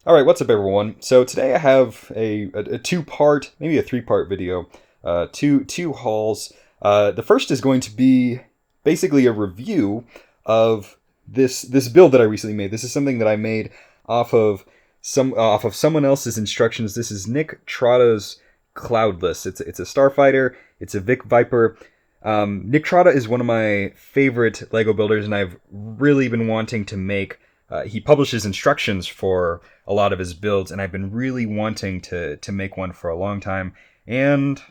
All right, what's up, everyone? So today I have a two-part, maybe a three-part video, two hauls. The first is going to be basically a review of this build that I recently made. This is something that I made off of someone else's instructions. This is Nick Trotta's Cloudless. It's a starfighter. It's a Vic Viper. Nick Trotta is one of my favorite Lego builders, and I've really been wanting to make. He publishes instructions for a lot of his builds, and I've been really wanting to make one for a long time, and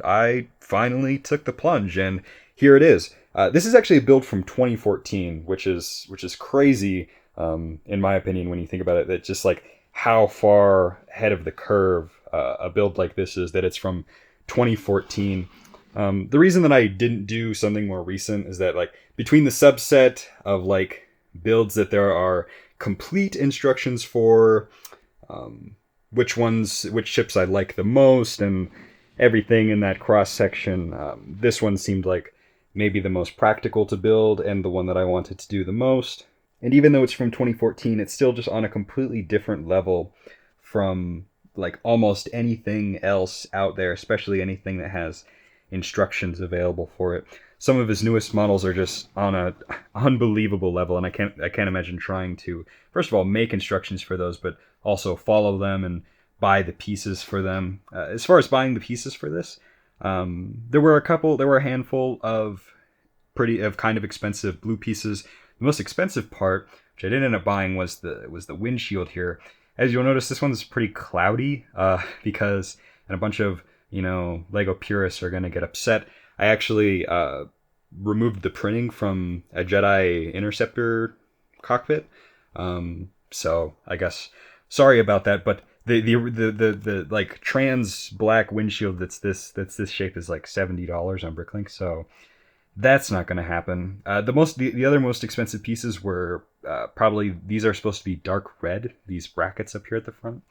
I finally took the plunge, and here it is. This is actually a build from 2014, which is crazy, in my opinion, when you think about it. That just like how far ahead of the curve a build like this is, that it's from 2014. The reason that I didn't do something more recent is that, like, between the subset of like builds that there are complete instructions for, which ships I like the most, and everything in that cross section, this one seemed like maybe the most practical to build and the one that I wanted to do the most. And even though it's from 2014, it's still just on a completely different level from like almost anything else out there, especially anything that has instructions available for it. Some of his newest models are just on a unbelievable level, and I can't imagine trying to, first of all, make instructions for those, but also follow them and buy the pieces for them. As far as buying the pieces for this, there were a handful of kind of expensive blue pieces. The most expensive part, which I didn't end up buying, was the windshield here. As you'll notice, this one's pretty cloudy, because, and a bunch of Lego purists are going to get upset. I actually removed the printing from a Jedi Interceptor cockpit, so I guess sorry about that. But the like trans black windshield that's this shape is like $70 on Bricklink, so that's not going to happen. The other most expensive pieces were probably, these are supposed to be dark red, these brackets up here at the front.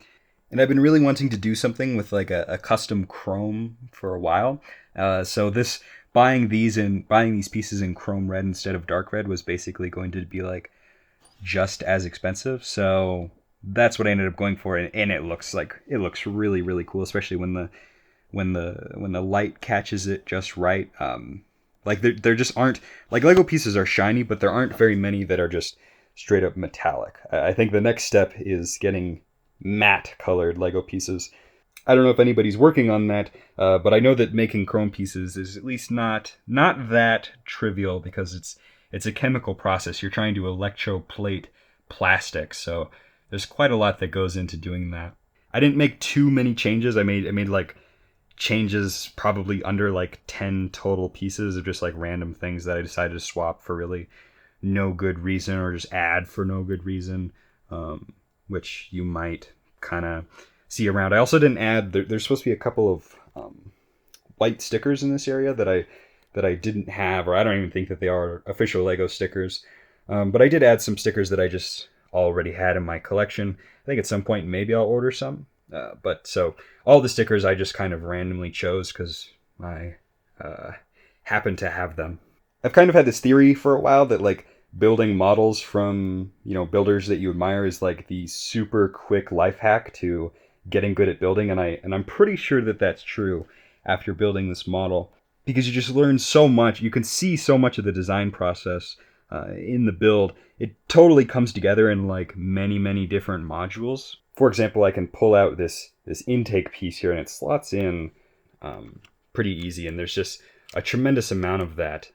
And I've been really wanting to do something with like a custom chrome for a while. So buying these pieces in chrome red instead of dark red was basically going to be like just as expensive. So that's what I ended up going for, and it looks really, really cool, especially when the light catches it just right. Like there just aren't, like, Lego pieces are shiny, but there aren't very many that are just straight up metallic. I think the next step is getting matte colored Lego pieces. I don't know if anybody's working on that, but I know that making chrome pieces is at least not that trivial, because it's a chemical process. You're trying to electroplate plastic, so there's quite a lot that goes into doing that. I didn't make too many changes. I made like changes probably under like 10 total pieces of just like random things that I decided to swap for really no good reason, or just add for no good reason. Which you might kind of see around. I also didn't add, there's supposed to be a couple of white stickers in this area that I didn't have, or I don't even think that they are official Lego stickers. But I did add some stickers that I just already had in my collection. I think at some point maybe I'll order some. But so all the stickers I just kind of randomly chose because I happen to have them. I've kind of had this theory for a while that, like, building models from, builders that you admire is like the super quick life hack to getting good at building, and I'm pretty sure that that's true after building this model, because you just learn so much. You can see so much of the design process in the build. It totally comes together in like many different modules. For example, I can pull out this intake piece here, and it slots in pretty easy, and there's just a tremendous amount of that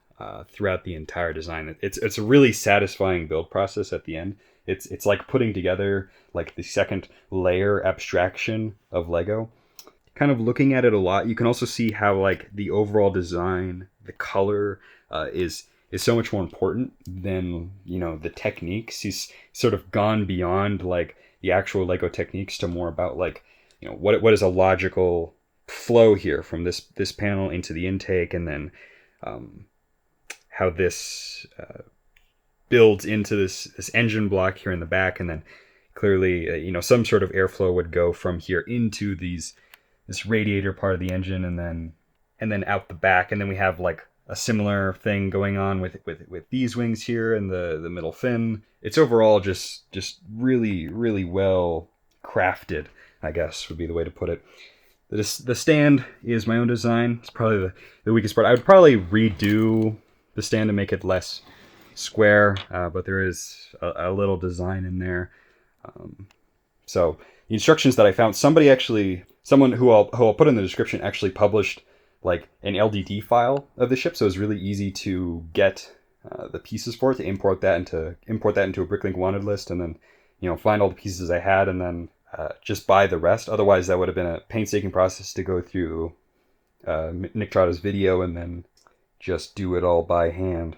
throughout the entire design. It's a really satisfying build process at the end. It's like putting together like the second layer abstraction of Lego. Kind of looking at it a lot, you can also see how like the overall design, the color is so much more important than the techniques. He's sort of gone beyond like the actual Lego techniques to more about like what is a logical flow here from this panel into the intake, and then how this builds into this engine block here in the back, and then clearly some sort of airflow would go from here into this radiator part of the engine, and then out the back, and then we have like a similar thing going on with these wings here and the middle fin. It's overall just really, really well crafted, I guess would be the way to put it. The stand is my own design. It's probably the weakest part. I would probably redo the stand to make it less square, but there is a little design in there. So the instructions that I found, someone who I'll put in the description actually published like an LDD file of the ship, so it's really easy to get the pieces for it, to import that into a Bricklink wanted list, and then find all the pieces I had, and then just buy the rest. Otherwise, that would have been a painstaking process to go through Nick Trotta's video and then just do it all by hand.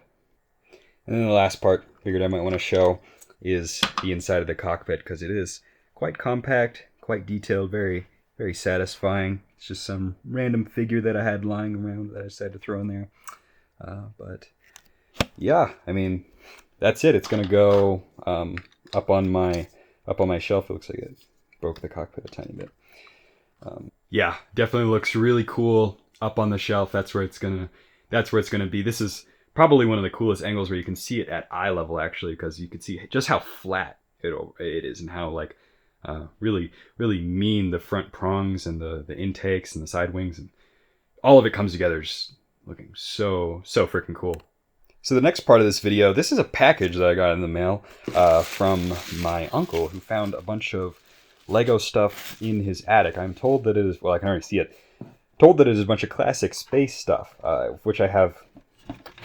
And then the last part I figured I might want to show is the inside of the cockpit, because it is quite compact, quite detailed, very, very satisfying. It's just some random figure that I had lying around that I decided to throw in there. But yeah, I mean, that's it. It's gonna go up on my shelf. It looks like it broke the cockpit a tiny bit. Yeah, definitely looks really cool up on the shelf. That's where it's gonna be. This is probably one of the coolest angles where you can see it at eye level, actually, because you can see just how flat it is, and how like really, really mean the front prongs and the intakes and the side wings, and all of it comes together just looking so freaking cool. So the next part of this video, this is a package that I got in the mail from my uncle, who found a bunch of Lego stuff in his attic. I'm told that it is, well, I can already see it, told that it is a bunch of classic space stuff, which I have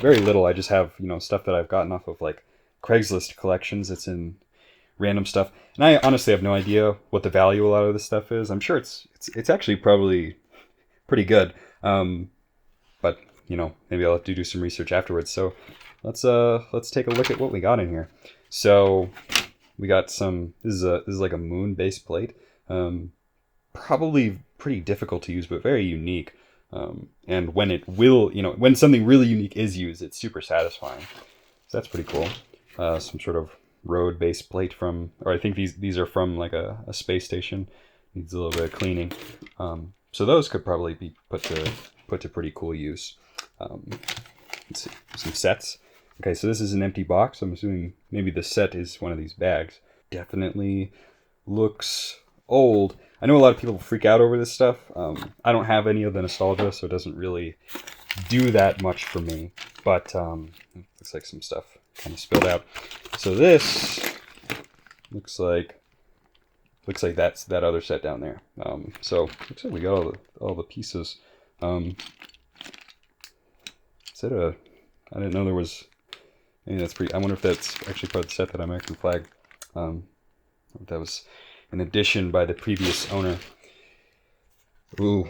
very little. I just have, stuff that I've gotten off of like Craigslist collections. It's in random stuff, and I honestly have no idea what the value a lot of this stuff is. I'm sure it's actually probably pretty good, but maybe I'll have to do some research afterwards. So let's take a look at what we got in here. So we got some. This is like a moon base plate, probably pretty difficult to use, but very unique. And when something really unique is used, it's super satisfying. So that's pretty cool. Some sort of road base plate from, or I think these are from like a space station. Needs a little bit of cleaning. So those could probably be put to pretty cool use. Let's see, some sets. Okay, so this is an empty box. I'm assuming maybe the set is one of these bags. Definitely looks old. I know a lot of people freak out over this stuff. I don't have any of the nostalgia, so it doesn't really do that much for me. But looks like some stuff kind of spilled out. So this looks like that's that other set down there. So looks like we got all the pieces. I didn't know there was. I mean, that's pretty. I wonder if that's actually part of the set, that American flag. That was an addition by the previous owner. Ooh,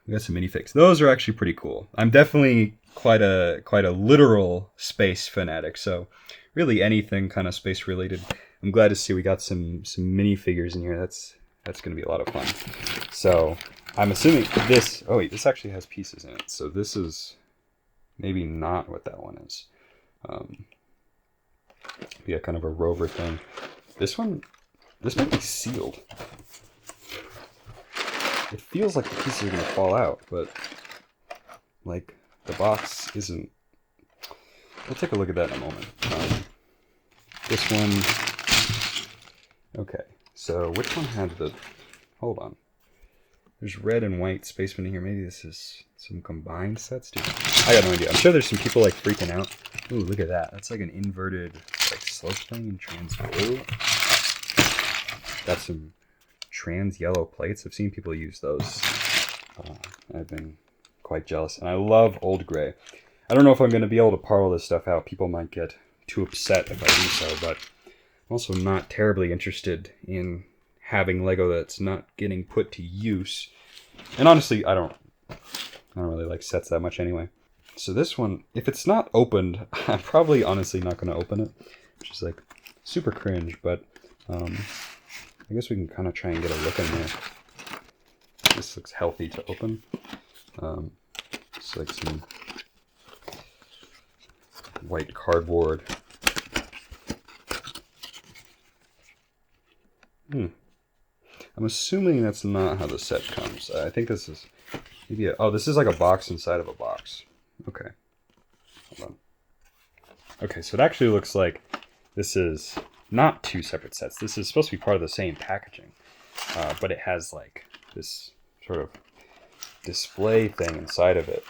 we got some minifigs. Those are actually pretty cool. I'm definitely quite a literal space fanatic. So really anything kind of space related. I'm glad to see we got some minifigures in here. That's going to be a lot of fun. So I'm assuming this. Oh wait, this actually has pieces in it. So this is maybe not what that one is. Yeah, kind of a rover thing. This might be sealed. It feels like the pieces are going to fall out, but like the box isn't. We'll take a look at that in a moment. This one. Okay, so which one had the? Hold on. There's red and white spacemen in here. Maybe this is some combined sets, dude. I got no idea. I'm sure there's some people like freaking out. Ooh, look at that. That's like an inverted like slope thing in trans blue. Got some trans yellow plates. I've seen people use those. I've been quite jealous. And I love old gray. I don't know if I'm going to be able to parle this stuff out. People might get too upset if I do so, but I'm also not terribly interested in having Lego that's not getting put to use. And honestly, I don't really like sets that much anyway. So this one, if it's not opened, I'm probably honestly not going to open it, which is like super cringe, but I guess we can kind of try and get a look in there. This looks healthy to open. It's like some white cardboard. I'm assuming that's not how the set comes. I think this is maybe this is like a box inside of a box. Okay. Hold on. Okay, so it actually looks like this is not two separate sets. This is supposed to be part of the same packaging. but it has like this sort of display thing inside of it.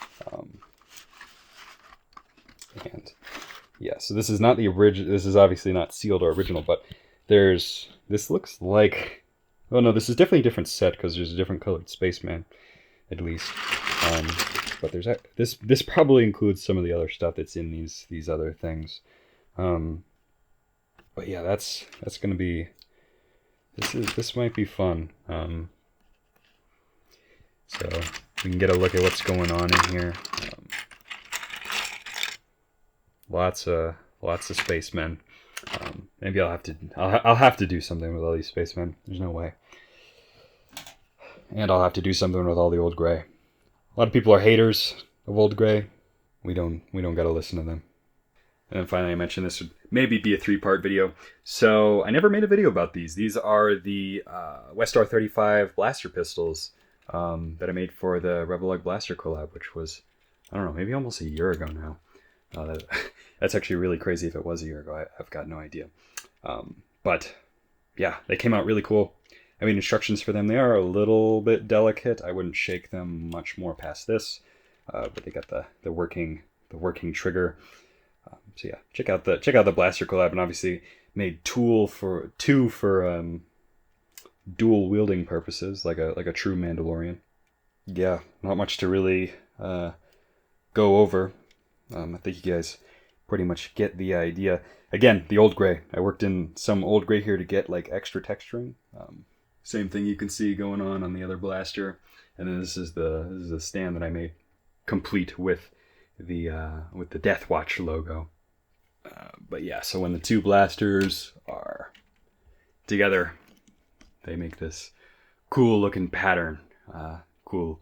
And yeah, so this is not the original. This is obviously not sealed or original, but this looks like, oh no, this is definitely a different set because there's a different colored spaceman, at least. But this probably includes some of the other stuff that's in these other things. But yeah, that's gonna be, this might be fun. So we can get a look at what's going on in here. Lots of spacemen. Maybe I'll have to do something with all these spacemen. There's no way. And I'll have to do something with all the old gray. A lot of people are haters of old gray. We don't gotta listen to them. And then finally, I mentioned this would maybe be a 3-part video. So I never made a video about these. These are the Westar 35 blaster pistols that I made for the Rebel Lug Blaster collab, which was, I don't know, maybe almost a year ago now. That's actually really crazy if it was a year ago. I've got no idea. But yeah, they came out really cool. I mean, instructions for them, they are a little bit delicate. I wouldn't shake them much more past this. But they got the working trigger. So yeah, check out the blaster collab, and obviously made two for dual wielding purposes, like a true Mandalorian. Yeah, not much to really go over. I think you guys pretty much get the idea. Again, the old gray. I worked in some old gray here to get like extra texturing. Same thing you can see going on the other blaster, and then this is the stand that I made, complete with the Death Watch logo. But yeah, so when the two blasters are together, they make this cool looking pattern, cool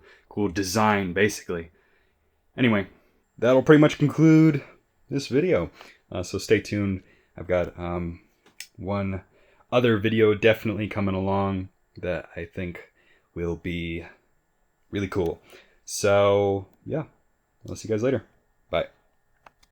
design basically. Anyway, that'll pretty much conclude this video. So stay tuned. I've got one other video definitely coming along that I think will be really cool. So yeah, I'll see you guys later.